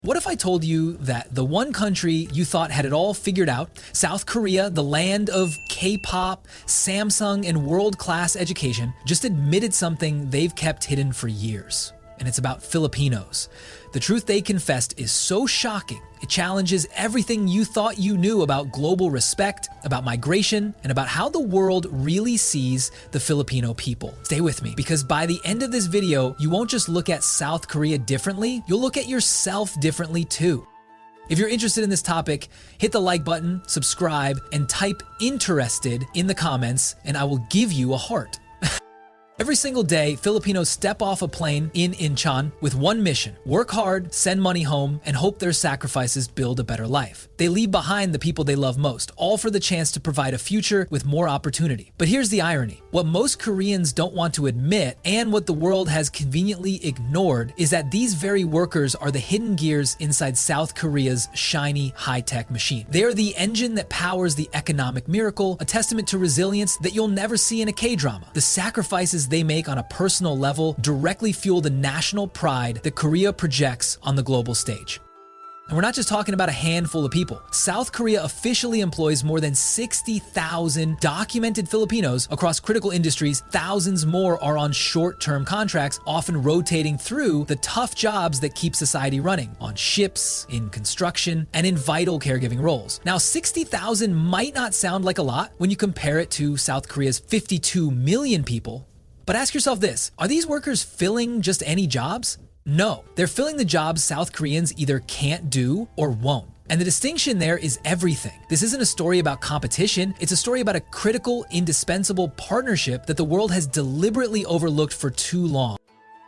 What if I told you that the one country you thought had it all figured out, South Korea, the land of K-pop, Samsung, and world-class education, just admitted something they've kept hidden for years? And it's about Filipinos. The truth they confessed is so shocking, it challenges everything you thought you knew about global respect, about migration, and about how the world really sees the Filipino people. Stay with me, because by the end of this video, you won't just look at South Korea differently, you'll look at yourself differently too. If you're interested in this topic, hit the like button, subscribe, and type "interested" in the comments, and I will give you a heart. Every single day, Filipinos step off a plane in Insyd with one mission: work hard, send money home, and hope their sacrifices build a better life. They leave behind the people they love most, all for the chance to provide a future with more opportunity. But here's the irony. What most Koreans don't want to admit, and what the world has conveniently ignored, is that these very workers are the hidden gears inside South Korea's shiny, high-tech machine. They are the engine that powers the economic miracle, a testament to resilience that you'll never see in a K-drama. The sacrifices they make on a personal level directly fuel the national pride that Korea projects on the global stage. And we're not just talking about a handful of people. South Korea officially employs more than 60,000 documented Filipinos across critical industries. Thousands more are on short-term contracts, often rotating through the tough jobs that keep society running, on ships, in construction, and in vital caregiving roles. Now, 60,000 might not sound like a lot when you compare it to South Korea's 52 million people. But ask yourself this, are these workers filling just any jobs? No, they're filling the jobs South Koreans either can't do or won't. And the distinction there is everything. This isn't a story about competition, it's a story about a critical, indispensable partnership that the world has deliberately overlooked for too long.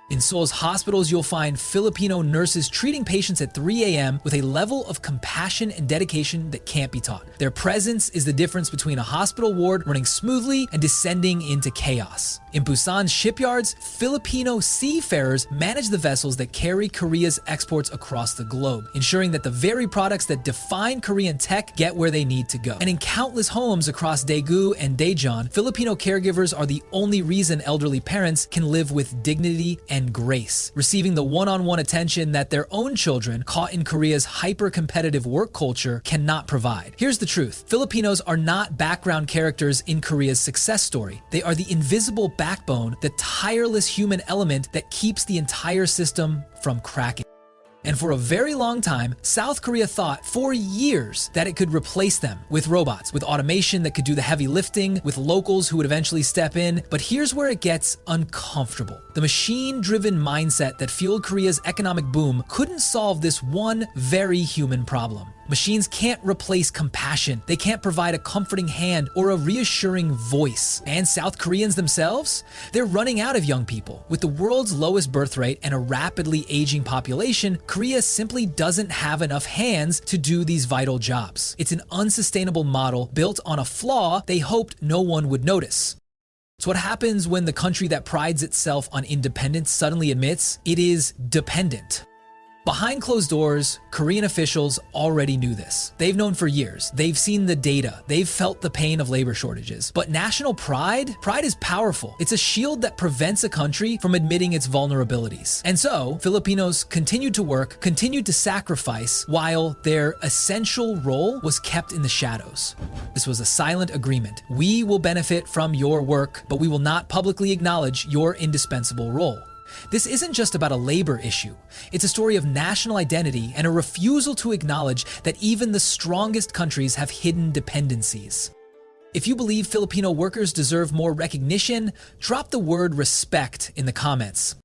In Seoul's hospitals, you'll find Filipino nurses treating patients at 3 a.m. with a level of compassion and dedication that can't be taught. Their presence is the difference between a hospital ward running smoothly and descending into chaos. In Busan's shipyards, Filipino seafarers manage the vessels that carry Korea's exports across the globe, ensuring that the very products that define Korean tech get where they need to go. And in countless homes across Daegu and Daejeon, Filipino caregivers are the only reason elderly parents can live with dignity and grace, receiving the one-on-one attention that their own children, caught in Korea's hyper-competitive work culture, cannot provide. Here's the truth. Filipinos are not background characters in Korea's success story. They are the invisible backbone, the tireless human element that keeps the entire system from cracking. And for a very long time, South Korea thought for years that it could replace them with robots, with automation that could do the heavy lifting, with locals who would eventually step in. But here's where it gets uncomfortable. The machine-driven mindset that fueled Korea's economic boom couldn't solve this one very human problem. Machines can't replace compassion. They can't provide a comforting hand or a reassuring voice. And South Koreans themselves? They're running out of young people. With the world's lowest birth rate and a rapidly aging population, Korea simply doesn't have enough hands to do these vital jobs. It's an unsustainable model built on a flaw they hoped no one would notice. So what happens when the country that prides itself on independence suddenly admits it is dependent? Behind closed doors, Korean officials already knew this. They've known for years. They've seen the data. They've felt the pain of labor shortages. But national pride? Pride is powerful. It's a shield that prevents a country from admitting its vulnerabilities. And so, Filipinos continued to work, continued to sacrifice, while their essential role was kept in the shadows. This was a silent agreement. We will benefit from your work, but we will not publicly acknowledge your indispensable role. This isn't just about a labor issue. It's a story of national identity and a refusal to acknowledge that even the strongest countries have hidden dependencies. If you believe Filipino workers deserve more recognition, drop the word respect in the comments.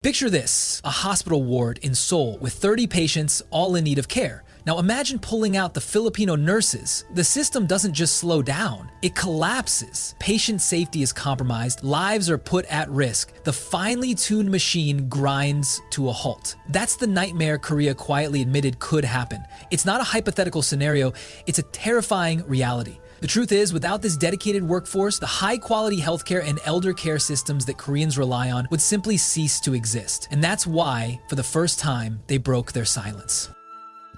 Picture this, a hospital ward in Seoul with 30 patients all in need of care. Now imagine pulling out the Filipino nurses. The system doesn't just slow down, it collapses. Patient safety is compromised, lives are put at risk. The finely tuned machine grinds to a halt. That's the nightmare Korea quietly admitted could happen. It's not a hypothetical scenario, it's a terrifying reality. The truth is, without this dedicated workforce, the high-quality healthcare and elder care systems that Koreans rely on would simply cease to exist. And that's why, for the first time, they broke their silence.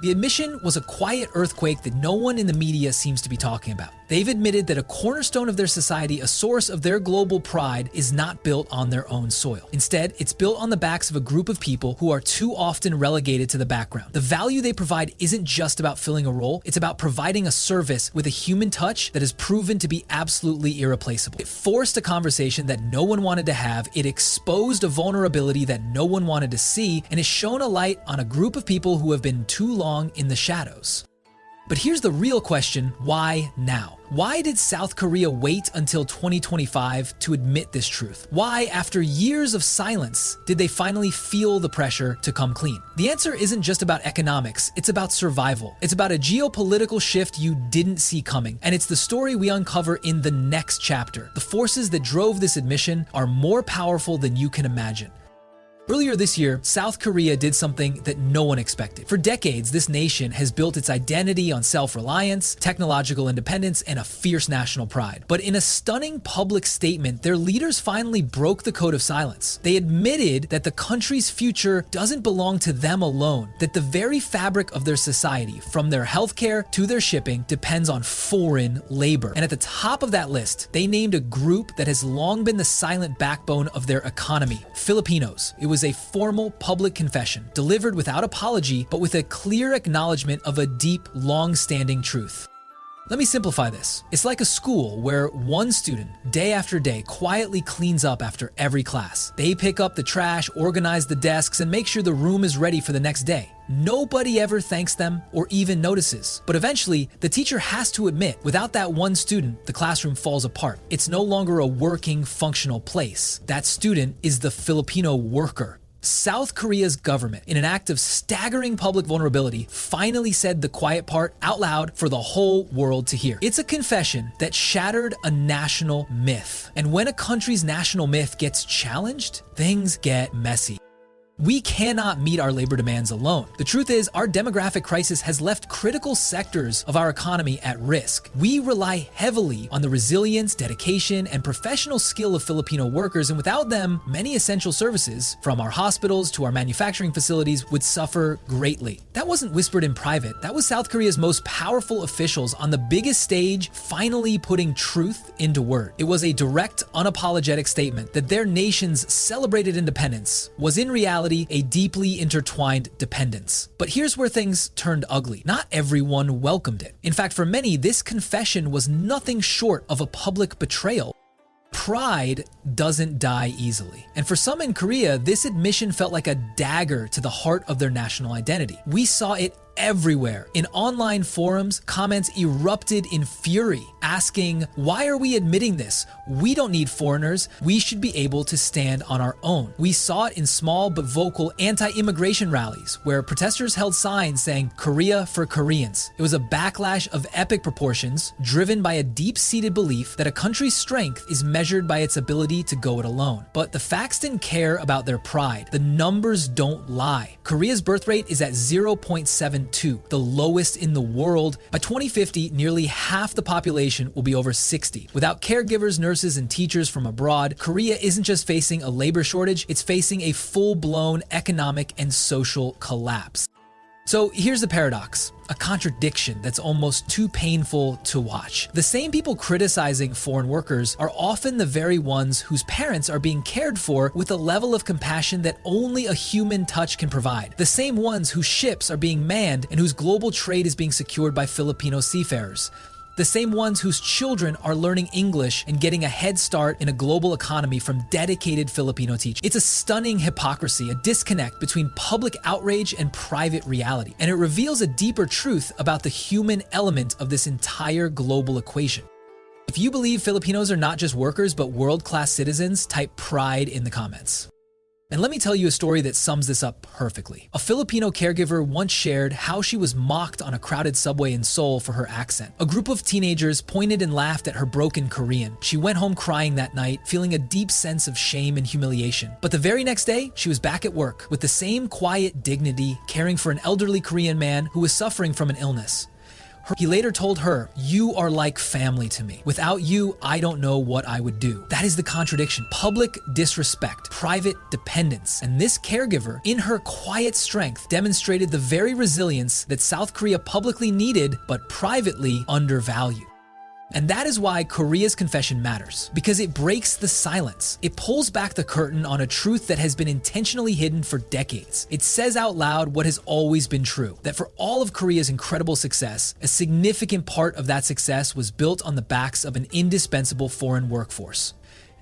The admission was a quiet earthquake that no one in the media seems to be talking about. They've admitted that a cornerstone of their society, a source of their global pride, is not built on their own soil. Instead, it's built on the backs of a group of people who are too often relegated to the background. The value they provide isn't just about filling a role, it's about providing a service with a human touch that has proven to be absolutely irreplaceable. It forced a conversation that no one wanted to have, it exposed a vulnerability that no one wanted to see, and it shone a light on a group of people who have been too long in the shadows. But here's the real question: why now? Why did South Korea wait until 2025 to admit this truth? Why, after years of silence, did they finally feel the pressure to come clean? The answer isn't just about economics, it's about survival. It's about a geopolitical shift you didn't see coming, and it's the story we uncover in the next chapter. The forces that drove this admission are more powerful than you can imagine. Earlier this year, South Korea did something that no one expected. For decades, this nation has built its identity on self-reliance, technological independence, and a fierce national pride. But in a stunning public statement, their leaders finally broke the code of silence. They admitted that the country's future doesn't belong to them alone, that the very fabric of their society, from their healthcare to their shipping, depends on foreign labor. And at the top of that list, they named a group that has long been the silent backbone of their economy: Filipinos. It was a formal public confession, delivered without apology, but with a clear acknowledgement of a deep, long-standing truth. Let me simplify this. It's like a school where one student, day after day, quietly cleans up after every class. They pick up the trash, organize the desks, and make sure the room is ready for the next day. Nobody ever thanks them or even notices. But eventually, the teacher has to admit, without that one student, the classroom falls apart. It's no longer a working, functional place. That student is the Filipino worker. South Korea's government, in an act of staggering public vulnerability, finally said the quiet part out loud for the whole world to hear. It's a confession that shattered a national myth. And when a country's national myth gets challenged, things get messy. We cannot meet our labor demands alone. The truth is, our demographic crisis has left critical sectors of our economy at risk. We rely heavily on the resilience, dedication, and professional skill of Filipino workers, and without them, many essential services, from our hospitals to our manufacturing facilities, would suffer greatly. That wasn't whispered in private. That was South Korea's most powerful officials on the biggest stage finally putting truth into word. It was a direct, unapologetic statement that their nation's celebrated independence was in reality a deeply intertwined dependence. But here's where things turned ugly. Not everyone welcomed it. In fact, for many, this confession was nothing short of a public betrayal. Pride doesn't die easily. And for some in Korea, this admission felt like a dagger to the heart of their national identity. We saw it everywhere. In online forums, comments erupted in fury, asking, "Why are we admitting this? We don't need foreigners. We should be able to stand on our own." We saw it in small but vocal anti-immigration rallies, where protesters held signs saying, "Korea for Koreans." It was a backlash of epic proportions, driven by a deep-seated belief that a country's strength is measured by its ability to go it alone. But the facts didn't care about their pride. The numbers don't lie. Korea's birth rate is at 0.72, the lowest in the world. By 2050, nearly half the population will be over 60. Without caregivers, nurses, and teachers from abroad, Korea isn't just facing a labor shortage, it's facing a full-blown economic and social collapse. So here's the paradox, a contradiction that's almost too painful to watch. The same people criticizing foreign workers are often the very ones whose parents are being cared for with a level of compassion that only a human touch can provide. The same ones whose ships are being manned and whose global trade is being secured by Filipino seafarers. The same ones whose children are learning English and getting a head start in a global economy from dedicated Filipino teachers. It's a stunning hypocrisy, a disconnect between public outrage and private reality. And it reveals a deeper truth about the human element of this entire global equation. If you believe Filipinos are not just workers but world-class citizens, type pride in the comments. And let me tell you a story that sums this up perfectly. A Filipino caregiver once shared how she was mocked on a crowded subway in Seoul for her accent. A group of teenagers pointed and laughed at her broken Korean. She went home crying that night, feeling a deep sense of shame and humiliation. But the very next day, she was back at work with the same quiet dignity, caring for an elderly Korean man who was suffering from an illness. He later told her, "You are like family to me. Without you, I don't know what I would do." That is the contradiction. Public disrespect, private dependence. And this caregiver, in her quiet strength, demonstrated the very resilience that South Korea publicly needed but privately undervalued. And that is why Korea's confession matters, because it breaks the silence. It pulls back the curtain on a truth that has been intentionally hidden for decades. It says out loud what has always been true, that for all of Korea's incredible success, a significant part of that success was built on the backs of an indispensable foreign workforce.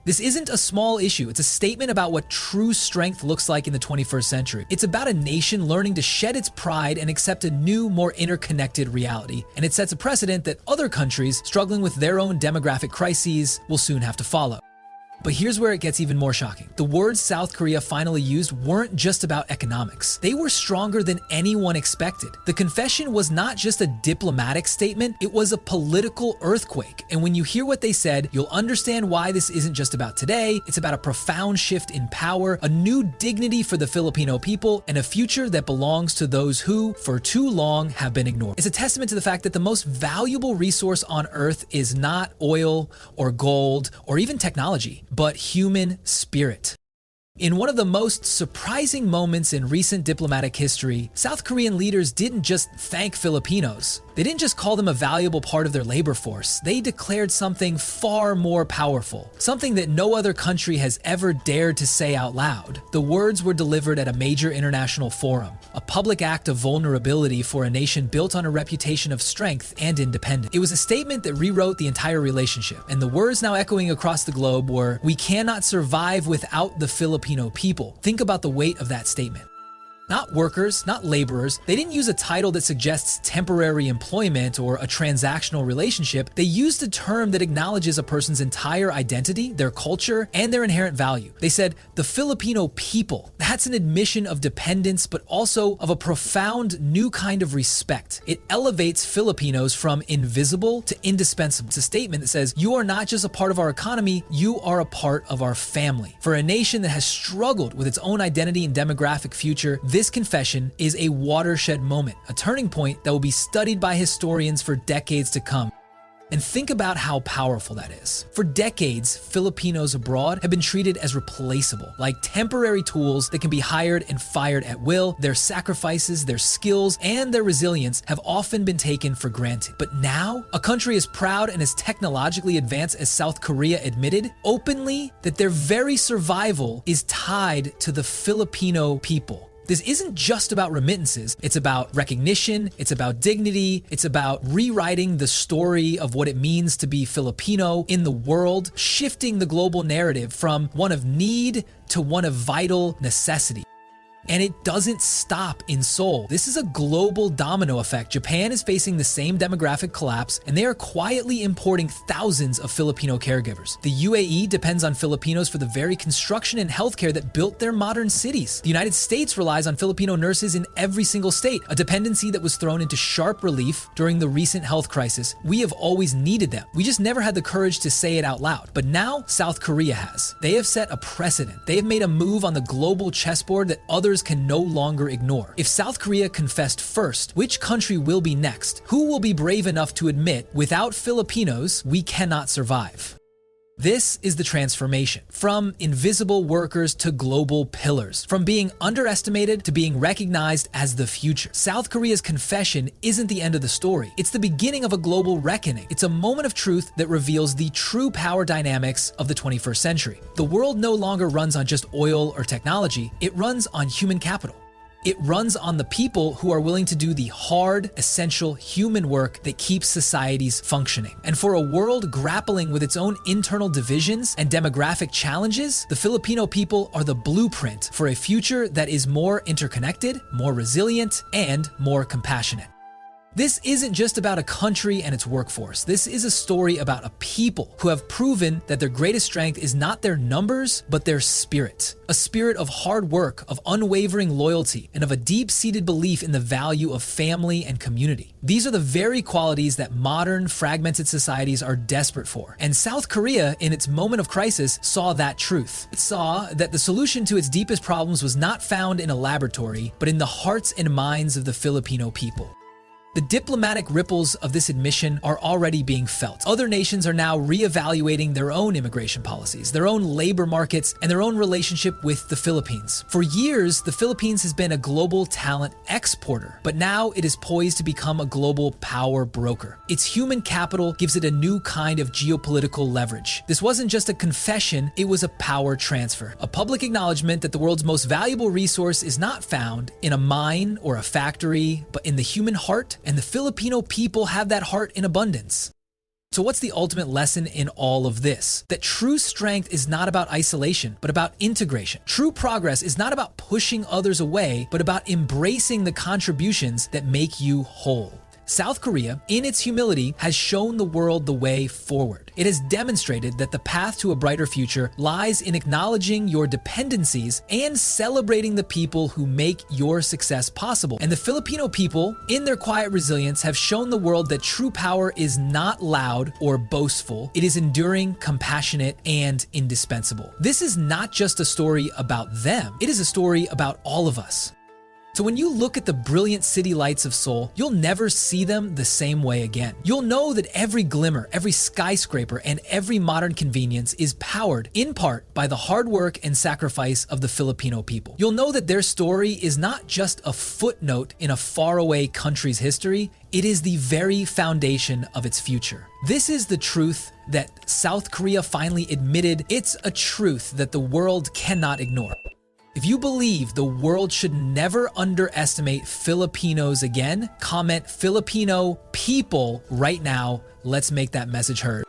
This isn't a small issue. It's a statement about what true strength looks like in the 21st century. It's about a nation learning to shed its pride and accept a new, more interconnected reality. And it sets a precedent that other countries struggling with their own demographic crises will soon have to follow. But here's where it gets even more shocking. The words South Korea finally used weren't just about economics. They were stronger than anyone expected. The confession was not just a diplomatic statement, it was a political earthquake. And when you hear what they said, you'll understand why this isn't just about today. It's about a profound shift in power, a new dignity for the Filipino people, and a future that belongs to those who, for too long, have been ignored. It's a testament to the fact that the most valuable resource on Earth is not oil or gold or even technology, but human spirit. In one of the most surprising moments in recent diplomatic history, South Korean leaders didn't just thank Filipinos. They didn't just call them a valuable part of their labor force. They declared something far more powerful, something that no other country has ever dared to say out loud. The words were delivered at a major international forum, a public act of vulnerability for a nation built on a reputation of strength and independence. It was a statement that rewrote the entire relationship, and the words now echoing across the globe were, "We cannot survive without the Filipino people." Think about the weight of that statement. Not workers, not laborers. They didn't use a title that suggests temporary employment or a transactional relationship. They used a term that acknowledges a person's entire identity, their culture, and their inherent value. They said, the Filipino people. That's an admission of dependence, but also of a profound new kind of respect. It elevates Filipinos from invisible to indispensable. It's a statement that says, you are not just a part of our economy, you are a part of our family. For a nation that has struggled with its own identity and demographic future, this confession is a watershed moment, a turning point that will be studied by historians for decades to come. And think about how powerful that is. For decades, Filipinos abroad have been treated as replaceable, like temporary tools that can be hired and fired at will. Their sacrifices, their skills, and their resilience have often been taken for granted. But now, a country as proud and as technologically advanced as South Korea admitted openly that their very survival is tied to the Filipino people. This isn't just about remittances. It's about recognition, it's about dignity, it's about rewriting the story of what it means to be Filipino in the world, shifting the global narrative from one of need to one of vital necessity. And it doesn't stop in Seoul. This is a global domino effect. Japan is facing the same demographic collapse, and they are quietly importing thousands of Filipino caregivers. The UAE depends on Filipinos for the very construction and healthcare that built their modern cities. The United States relies on Filipino nurses in every single state, a dependency that was thrown into sharp relief during the recent health crisis. We have always needed them. We just never had the courage to say it out loud. But now, South Korea has. They have set a precedent. They have made a move on the global chessboard that others can no longer ignore. If South Korea confessed first, which country will be next? Who will be brave enough to admit, without Filipinos, we cannot survive? This is the transformation, from invisible workers to global pillars, from being underestimated to being recognized as the future. South Korea's confession isn't the end of the story. It's the beginning of a global reckoning. It's a moment of truth that reveals the true power dynamics of the 21st century. The world no longer runs on just oil or technology. It runs on human capital. It runs on the people who are willing to do the hard, essential human work that keeps societies functioning. And for a world grappling with its own internal divisions and demographic challenges, the Filipino people are the blueprint for a future that is more interconnected, more resilient, and more compassionate. This isn't just about a country and its workforce. This is a story about a people who have proven that their greatest strength is not their numbers, but their spirit. A spirit of hard work, of unwavering loyalty, and of a deep-seated belief in the value of family and community. These are the very qualities that modern, fragmented societies are desperate for. And South Korea, in its moment of crisis, saw that truth. It saw that the solution to its deepest problems was not found in a laboratory, but in the hearts and minds of the Filipino people. The diplomatic ripples of this admission are already being felt. Other nations are now reevaluating their own immigration policies, their own labor markets, and their own relationship with the Philippines. For years, the Philippines has been a global talent exporter, but now it is poised to become a global power broker. Its human capital gives it a new kind of geopolitical leverage. This wasn't just a confession, it was a power transfer, a public acknowledgement that the world's most valuable resource is not found in a mine or a factory, but in the human heart, and the Filipino people have that heart in abundance. So what's the ultimate lesson in all of this? That true strength is not about isolation, but about integration. True progress is not about pushing others away, but about embracing the contributions that make you whole. South Korea, in its humility, has shown the world the way forward. It has demonstrated that the path to a brighter future lies in acknowledging your dependencies and celebrating the people who make your success possible. And the Filipino people, in their quiet resilience, have shown the world that true power is not loud or boastful. It is enduring, compassionate, and indispensable. This is not just a story about them. It is a story about all of us. So when you look at the brilliant city lights of Seoul, you'll never see them the same way again. You'll know that every glimmer, every skyscraper, and every modern convenience is powered in part by the hard work and sacrifice of the Filipino people. You'll know that their story is not just a footnote in a faraway country's history, it is the very foundation of its future. This is the truth that South Korea finally admitted. It's a truth that the world cannot ignore. If you believe the world should never underestimate Filipinos again, comment Filipino people right now. Let's make that message heard.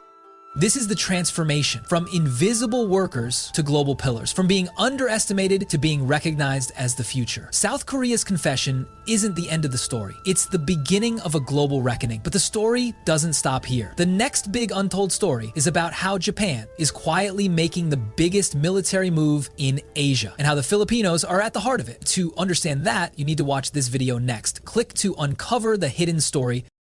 This is the transformation from invisible workers to global pillars, from being underestimated to being recognized as the future. South Korea's confession isn't the end of the story. It's the beginning of a global reckoning, but the story doesn't stop here. The next big untold story is about how Japan is quietly making the biggest military move in Asia and how the Filipinos are at the heart of it. To understand that, you need to watch this video next. Click to uncover the hidden story.